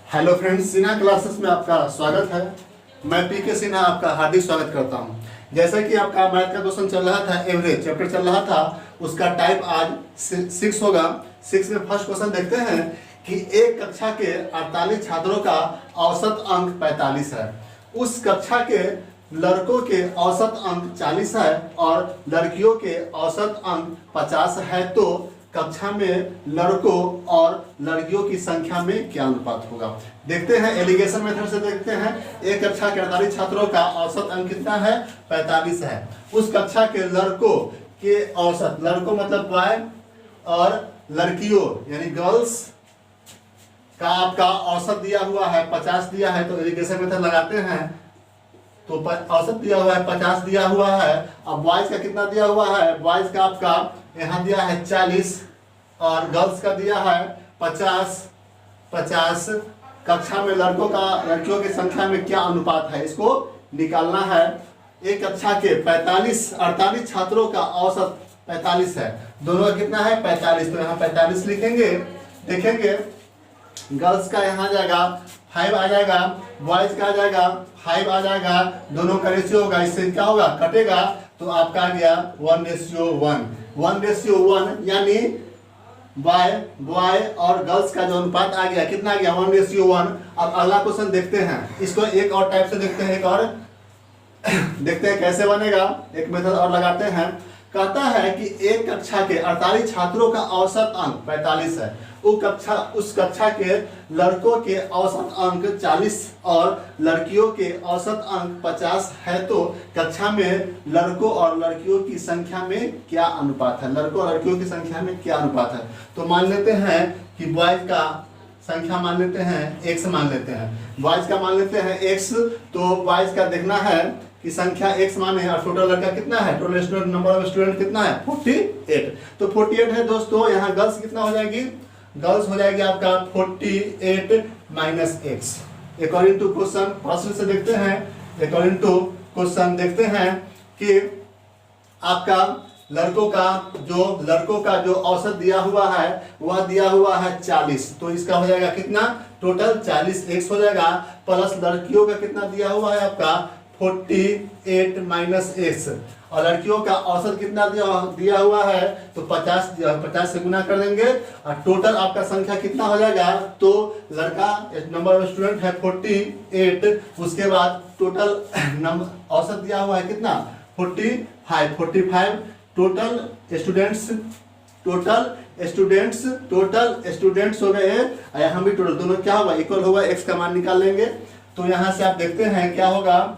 Hello friends, Sinha classes में आपका स्वागत है। मैं पीके सिन्हा आपका हार्दिक स्वागत करता हूं। जैसा कि आपका मैथ का क्वेश्चन चल रहा था, एवरेज चैप्टर चल रहा था, उसका टाइप आज 6 होगा। 6 में फर्स्ट क्वेश्चन देखते हैं कि एक कक्षा के 48 छात्रों का औसत अंक 45 है। उस कक्षा के लड़कों के औसत अंक 40 है और लड़कियों के औसत अंक 50 है, तो कक्षा में लड़कों और लड़कियों की संख्या में क्या अनुपात होगा। देखते हैं, एलिगेशन मेथड से देखते हैं। एक कक्षा के 48 छात्रों का औसत अंक कितना है? 45 है। उस कक्षा के लड़कों के औसत, लड़कों मतलब बॉय, और लड़कियों यानी गर्ल्स का आपका औसत दिया हुआ है 50 दिया है, तो एलिगेशन मेथड लगाते हैं। तो औसत दिया हुआ है 50 दिया हुआ है। अब बॉयज का कितना दिया हुआ है? बॉयज का आपका यहाँ दिया है 40 और गर्ल्स का दिया है 50। कक्षा में लड़कों का लड़कियों की संख्या में क्या अनुपात है, इसको निकालना है। एक कक्षा के 48 छात्रों का औसत 45 है। दोनों का कितना है? 45। तो यहाँ 45 लिखेंगे। देखेंगे, गर्ल्स का यहाँ जाएगा 5 आ जाएगा, बॉयज का आ जाएगा 5 आ जाएगा। दोनों का रेशियो होगा, इससे क्या होगा? कटेगा, तो आपका आ गया 1:1। 1:1 यानी बॉय और गर्ल्स का जो अनुपात आ गया, कितना आ गया? 1:1। अब अगला क्वेश्चन देखते हैं, इसको एक और टाइप से देखते हैं। एक और देखते हैं कैसे बनेगा। एक मेथड और लगाते हैं। कहता है कि एक कक्षा के 48 छात्रों का औसत अंक 45 है। उस कक्षा के लड़कों के औसत अंक 40 और लड़कियों के औसत अंक 50 है, तो कक्षा में लड़कों और लड़कियों की संख्या में क्या अनुपात है? लड़कों और लड़कियों की संख्या में क्या अनुपात है? तो मान लेते हैं कि बॉयज का संख्या मान लेते हैं x, मान लेते हैं बॉयज का मान लेते हैं x। तो बॉयज का देखना है कि संख्या x माने और टोटल लड़का कितना है? Total student, number of student कितना है? 48। तो 48 है दोस्तों। यहाँ गर्ल्स कितना हो जाएगी? गर्ल्स हो जाएगी आपका 48 minus x। According to question, प्रश्न से देखते हैं, अकॉर्डिंग टू क्वेश्चन देखते हैं कि आपका लड़कों का जो औसत दिया हुआ है वह दिया हुआ है 40। तो इसका हो जाएगा कितना? टोटल 40x हो जाएगा, प्लस लड़कियों का कितना दिया हुआ है? आपका 48 माइनस x। और लड़कियों का औसत कितना दिया हुआ है? तो 50 से गुना कर देंगे और टोटल आपका संख्या कितना हो जाएगा? तो लड़का नंबर ऑफ स्टूडेंट है 48, उसके बाद टोटल औसत दिया हुआ है कितना? 45। टोटल स्टूडेंट्स हो गए हैं। यहाँ भी टोटल दोनों क्या होगा? इक्वल होगा, x का मान निकाल लेंगे। तो यहाँ से आप देखते हैं क्या होगा?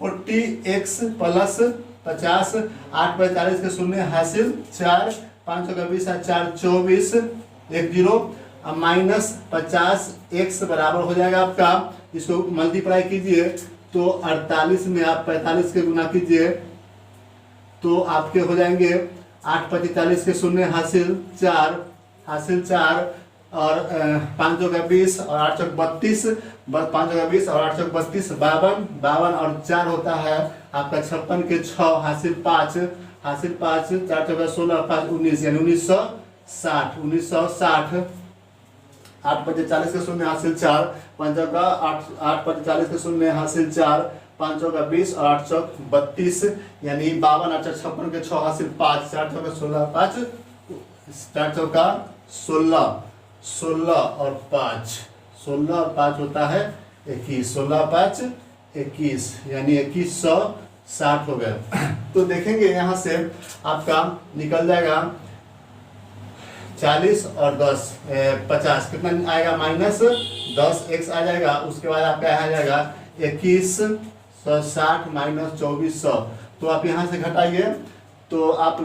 40x प्लस 50, 8 पर 40 के शून्य हासिल 4, 5 का 20 है 4, 24, 1 0 माइनस 50x बराबर हो जाएगा आपका, इसको मल्टीप्लाई कीजिए तो 48 में आप 45 के गुना कीजिए तो आपके हो जाएंगे 8 पर 40 के शून्य हासिल 4 और 5 का 20 और 8 चौक 32, 5 का 20 और 8 चौक 32, 52 और 4 होता है आपका 56 के 6 हासिल 5, 4 चौक 16, 5 19 यानी 1960। 8 पर 40 के शून्य हासिल 4, 5 का 8 पर 40 के शून्य हासिल 4, 5 का 20 और 8 चौक 32 यानी 52, 8 56 के 6 हासिल 5, 4 चौक 16, 5 4 चौका 16 और 5 होता है 21, 16 5 21 यानी 2160 हो गया। तो देखेंगे यहाँ से आपका निकल जाएगा 40 और 10 50 कितना आएगा? माइनस 10x आ जाएगा। उसके बाद आपका आ जाएगा 2160 माइनस 2400। तो आप यहाँ से घटाइए तो आप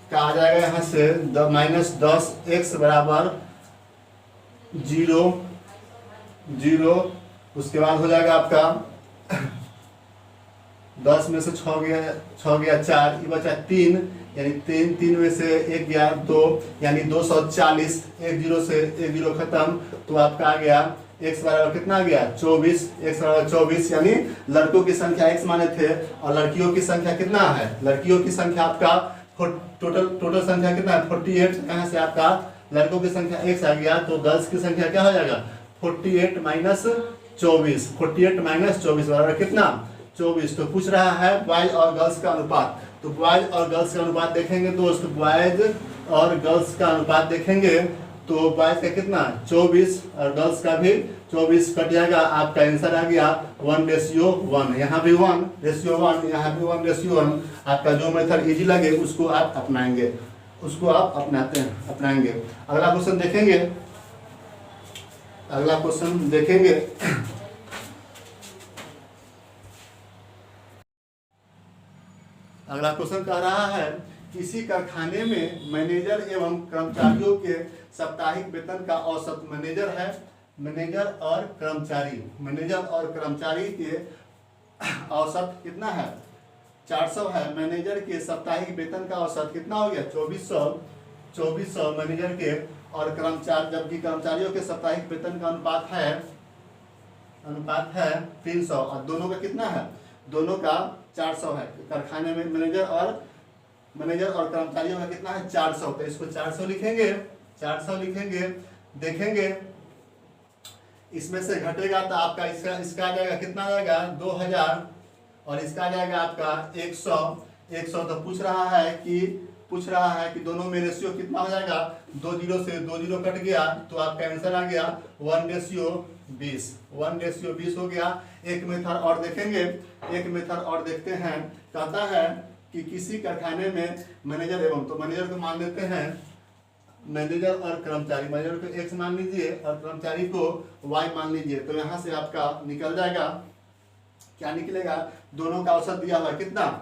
क्या आ जाएगा? यहाँ से माइनस 10x बराबर 0। उसके बाद हो जाएगा आपका 10 में से 6 गया 4, ये बचा 3 यानी 3 में से 1 गया 2 यानी 240। 1 0 से 1 0 खत्म, तो आपका आ गया x बराबर कितना आ गया? 24। x बराबर 24 यानी लड़कों की संख्या x माने थे और लड़कियों की संख्या कितना है? लड़कियों की संख्या आपका टोटल संख्या कितना है? 48। यहाँ से आपका लड़कों की संख्या x आ गया, तो गर्ल्स की संख्या क्या हो जाएगा? 48 माइनस 24, 48 माइनस 24 बराबर कितना 24। तो पूछ रहा है बॉयज और गर्ल्स का अनुपात। तो बॉयज और गर्ल्स का अनुपात देखेंगे दोस्त, बॉयज और गर्ल्स का अनुपात देखेंगे तो बॉयज का कितना 24 और गर्ल्स का भी 24 कट जाएगा। आपका आंसर आ गया 1:1। यहाँ भी 1:1, यहाँ भी 1:1। आपका जो मेथड इजी लगे उसको आप अपनाएंगे, उसको आप अपनाएंगे। अगला क्वेश्चन देखेंगे, अगला क्वेश्चन देखेंगे। अगला क्वेश्चन कह रहा है किसी कारखाने में मैनेजर एवं कर्मचारियों के साप्ताहिक वेतन का औसत, मैनेजर है, मैनेजर और कर्मचारी के औसत कितना है 400 है। मैनेजर के साप्ताहिक वेतन का औसत कितना हो गया 2400 मैनेजर के, और जबकि कर्मचारियों के साप्ताहिक वेतन का अनुपात है 300 और दोनों का कितना है, दोनों का 400 है। कारखाने में मैनेजर और कर्मचारियों का कितना है 400। तो इसको 400 लिखेंगे। देखेंगे इसमें से घटेगा तो आपका इसका आ जाएगा कितना आ जाएगा 2000 और इसका आ जाएगा आपका 100। तो पूछ रहा है कि दोनों में रेशियो कितना हो जाएगा, 2 0 से 2 0 कट गया तो आपका आंसर आ गया 1:20 हो गया। एक मेथड और देखेंगे, देखते हैं। कहता है कि किसी कारखाने में मैनेजर एवं, तो मैनेजर को मान लेते हैं, मैनेजर और कर्मचारी, मैनेजर को x मान लीजिए और कर्मचारी को y मान लीजिए। तो यहाँ से आपका निकल जाएगा, क्या निकलेगा, दोनों का औसत दिया हुआ कितना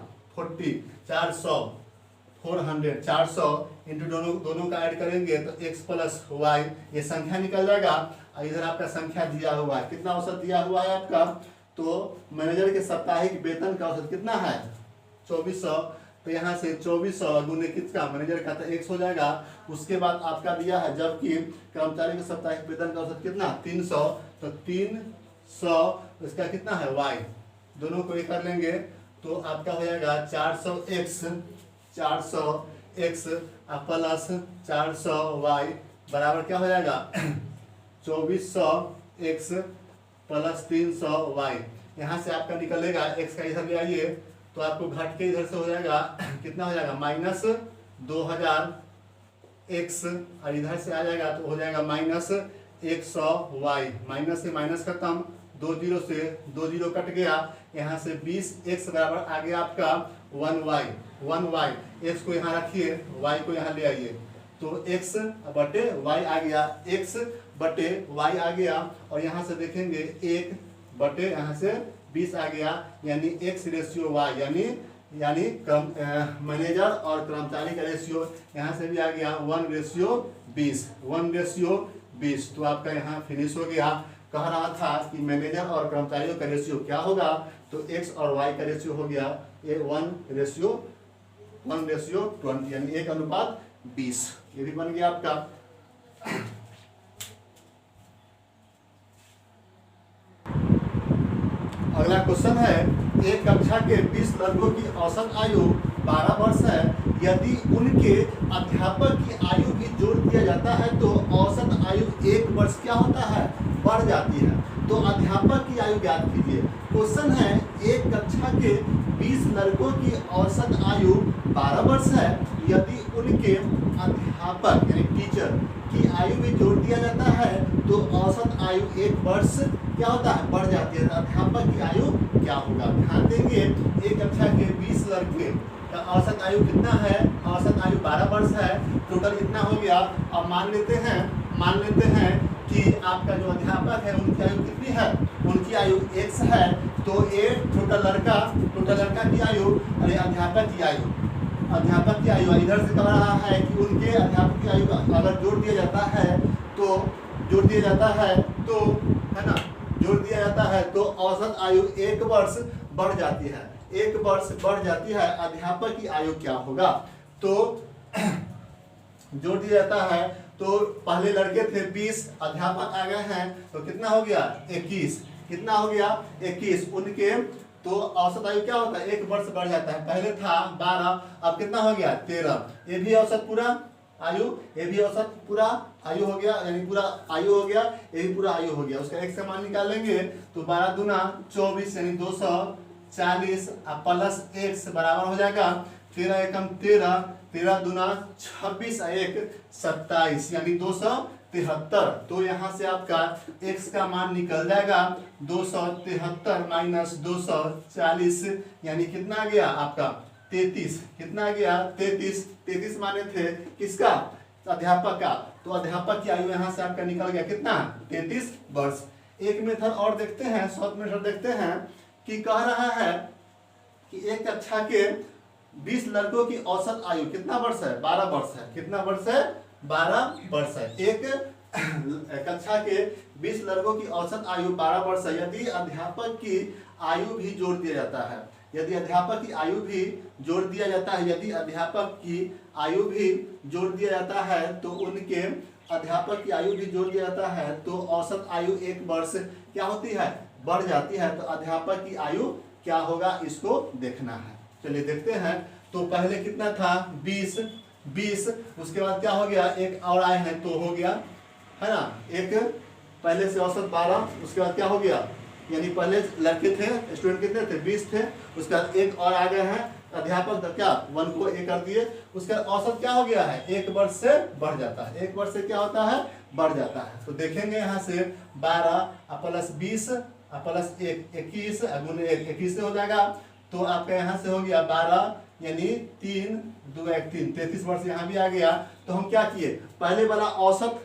400 इंटू दोनों का ऐड करेंगे तो x प्लस y, ये संख्या निकल जाएगा। इधर आपका संख्या दिया हुआ है, कितना औसत दिया हुआ है आपका, तो मैनेजर के साप्ताहिक वेतन का औसत कितना है 2400। तो यहाँ से 2400 गुने किसका, मैनेजर का, तो x हो जाएगा। उसके बाद आपका दिया है जबकि कर्मचारी के साप्ताहिक वेतन का औसत कितना 300, तो 300 इसका कितना है y, दोनों को एक कर लेंगे तो आपका हो जाएगा 400x प्लस 400y बराबर क्या हो जाएगा 2400x प्लस 300y। यहाँ से आपका निकलेगा x का इधर ले आइए तो आपको घट के इधर से हो जाएगा कितना हो जाएगा -2000x और इधर से आ जाएगा तो हो जाएगा -100y। माइनस से माइनस खत्म, 2 0 से 2 0 कट गया। यहाँ से 20x बराबर आ गया आपका 1y। x को यहाँ रखिए, y को यहाँ ले आइए तो x बटे y आ गया, x बटे y आ गया। और यहाँ से देखेंगे 1 बटे यहाँ से 20 आ गया, यानी x/y, यानी मैनेजर और कर्मचारी का रेशियो यहाँ से भी आ गया 1:20। तो आपका यहाँ फिनिश हो गया। कह रहा था कि मैनेजर और कर्मचारियों का रेशियो क्या होगा, तो x और y का रेशियो हो गया 1:20, यानी 1:20। ये भी बन गया आपका। अगला क्वेश्चन है, एक कक्षा के 20 लड़कों की औसत आयु 12 वर्ष है। यदि उनके अध्यापक की आयु भी जोड़ दिया जाता है तो औसत आयु 1 वर्ष क्या होता है, बढ़ जाती है। तो अध्यापक की आयु ज्ञात कीजिए। क्वेश्चन है, एक कक्षा के 20 लड़कों की औसत आयु 12 वर्ष है। यदि उनके अध्यापक यानी टीचर की आयु भी जोड़ दिया जाता है तो औसत आयु 1 वर्ष क्या होता है, बढ़ जाती है। अध्यापक की आयु क्या होगा, ध्यान देंगे। एक कक्षा के 20 लड़के का औसत आयु कितना है, औसत आयु 12 वर्ष है। टोटल इतना हो गया। अब मान लेते हैं कि आपका जो अध्यापक है उनकी आयु कितनी है, उनकी आयु x है। तो ये टोटल लड़का की आयु, अरे अध्यापक की आयु इधर से कह रहा है कि उनके अध्यापक की आयु अगर जोड़ दिया जाता है तो औसत आयु 1 वर्ष बढ़ जाती है। 1 वर्ष बढ़ जाती है। अध्यापक की आयु क्या होगा, तो जोड़ दिया जाता है। तो पहले लड़के थे 20, अध्यापक आ गए हैं तो कितना हो गया 21। कितना हो गया 21। उनके तो औसत आयु क्या होता है, 1 वर्ष बढ़ जाता है। पहले था 12, अब कितना हो गया 13। ये भी औसत पूरा आयु, ये भी औसत पूरा आयु हो गया, यानी पूरा आयु हो गया, ये भी पूरा आयु हो गया। उसका x का मान निकालेंगे तो 12 दूना 24 यानी 240 प्लस x बराबर हो जाएगा 13 एकम 13, 13 दूना 26 1 27 यानी 273। तो यहाँ से आपका x का मान निकल जाएगा 273 माइनस 240 यानी कितना गया आपका 33। कितना गया 33। 33 माने थे किसका, अध्यापक का। तो अध्यापक की आयु यहाँ से आपका निकल गया कितना 33 वर्ष। एक मेथड और देखते हैं, शॉर्ट मेथड देखते हैं कि कह रहा है कि एक कक्षा के 20 लड़कों की औसत आयु कितना वर्ष है, 12 वर्ष है। कितना वर्ष है, 12 वर्ष है। एक कक्षा के 20 लड़कों की औसत आयु 12 वर्ष है। यदि अध्यापक की आयु भी जोड़ दिया जाता है, यदि अध्यापक की आयु भी जोड़ दिया जाता है, यदि अध्यापक की आयु भी जोड़ दिया जाता है तो उनके अध्यापक की आयु भी जोड़ दिया जाता है तो औसत आयु 1 वर्ष क्या होती है, बढ़ जाती है। तो अध्यापक की आयु क्या होगा, इसको देखना है। चलिए देखते हैं। तो पहले कितना था 20, उसके बाद क्या हो गया, एक और आए हैं तो हो गया है ना, एक पहले से औसत 12, उसके बाद क्या हो गया, यानी पहले लड़के थे, स्टूडेंट कितने थे 20 थे, उसके बाद एक और आ गए हैं अध्यापक, तो क्या 1 को 1 कर दिए, उसके बाद औसत क्या हो गया है 1 वर्ष से बढ़ जाता है। 1 वर्ष से क्या होता है, बढ़ जाता है। तो देखेंगे यहाँ से 12 प्लस 20 प्लस 1 21 गुने 1 21 से हो जाएगा। तो आपका यहाँ से हो गया 12 यानी 3 2 1 3 33 वर्ष यहाँ भी आ गया। तो हम क्या किए, पहले वाला औसत,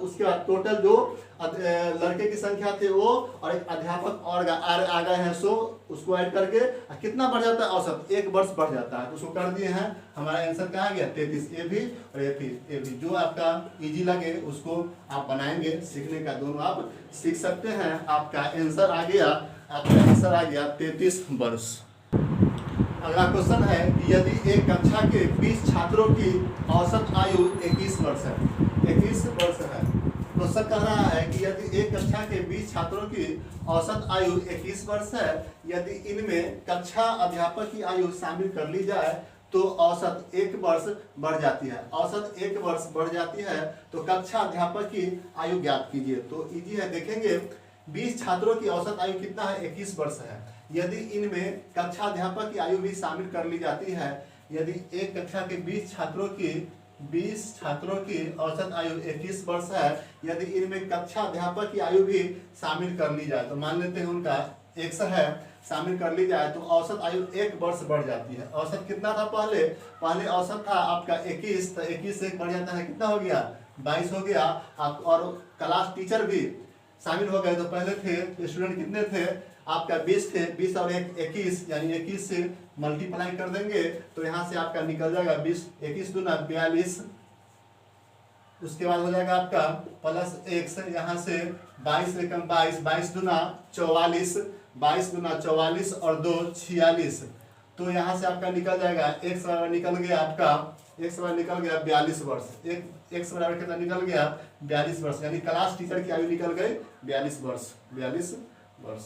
उसके बाद टोटल जो लड़के की संख्या थे वो और एक अध्यापक और आ गए हैं, सो उसको ऐड करके कितना बढ़ जाता है औसत, 1 वर्ष बढ़ जाता है। तो उसको कर दिए हैं, हमारा आंसर कहाँ गया 33। ये भी और ये भी जो आपका इजी लगे उसको आप बनाएंगे, सीखने का दोनों आप सीख सकते हैं। आपका आंसर आ गया 33 वर्ष। अगला क्वेश्चन है कि यदि एक कक्षा के 20 छात्रों की औसत आयु 21 वर्ष है, 21 वर्ष है। क्वेश्चन कह रहा है कि यदि एक कक्षा के 20 छात्रों की औसत आयु 21 वर्ष है, यदि इनमें कक्षा अध्यापक की आयु शामिल कर ली जाए तो औसत 1 वर्ष बढ़ जाती है। औसत 1 वर्ष बढ़ जाती है तो कक्षा अध्यापक की आयु ज्ञात कीजिए। तो इजी है, देखेंगे 20 छात्रों की औसत आयु कितना है 21 वर्ष है। यदि इनमें कक्षा अध्यापक की आयु भी शामिल कर ली जाती है, यदि एक कक्षा के 20 छात्रों की औसत आयु 21 वर्ष है, यदि इनमें कक्षा अध्यापक की आयु भी शामिल कर ली जाए, तो मान लेते हैं उनका x है, शामिल कर ली जाए तो औसत आयु 1 वर्ष बढ़ जाती है। औसत कितना था पहले औसत था आपका 21, तो 21 से 1 बढ़ जाता है, कितना हो गया 22 हो गया। आप और क्लास टीचर भी शामिल हो गए। तो पहले थे स्टूडेंट कितने थे आपका 20 थे, 20 और 1 21 यानी 21 से मल्टीप्लाई कर देंगे तो यहाँ से आपका निकल जाएगा 20, 21 दूना 42, उसके बाद हो जाएगा आपका प्लस 1 से यहाँ से 22 एकम 22, 22 दूना 44, 22 दूना 44 और 2 46। तो यहाँ से आपका निकल जाएगा x बराबर निकल गया आपका, x बराबर निकल गया 42 वर्ष। x बराबर कितना निकल गया 42 वर्ष, यानी क्लास टीचर की आयु निकल गई 42 वर्ष।